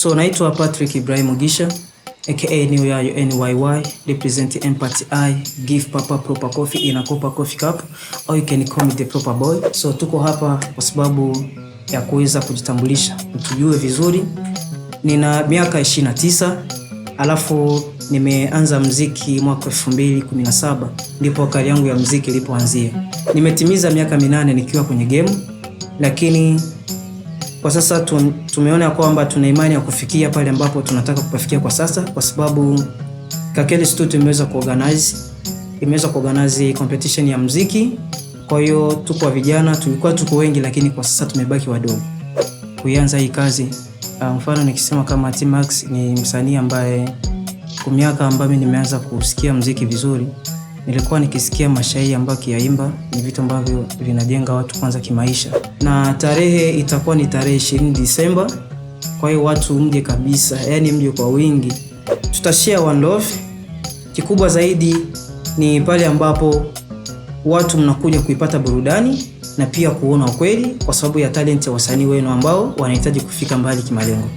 So naitwa Patrick Ibrahim Mugisha aka New Yayo NYY, represent Empathy I, give Papa proper coffee in a proper coffee cup, or you can call me the proper boy. So tuko hapa kwa sababu ya kuweza kujitambulisha, mtujue vizuri. Nina miaka 29, alafu nimeanza muziki mwaka 2017, ndipo kari yangu ya muziki ilipoanzia. Nimetimiza miaka 8 nikiwa kwenye game, lakini kwa sasa tumeona kwamba tuna imani ya kufikia pale ambapo tunataka kupafikia kwa sasa, kwa sababu Kakele Studio imeweza kuorganize competition ya muziki. Kwa hiyo tuko vijana, tulikuwa tuko wengi, lakini kwa sasa tumebaki wadogo kuanza hii kazi. Mfano nikisema kama T-Max ni msanii ambaye kwa miaka ambayo nimeanza kusikia muziki vizuri, nilikuwa nikisikia mashairi ambayo kiyaimba ni vitu ambavyo vinajenga watu kwanza kimaisha. Na tarehe itakuwa ni tarehe 20 Disemba. Kwa hiyo watu mje kabisa, yani mje kwa wingi. Tutashare one love. Kikubwa zaidi ni pale ambapo watu mnakuja kuipata burudani na pia kuona ukweli, kwa sababu ya talent ya wasanii wenu ambao wanahitaji kufika mbali kimalengo.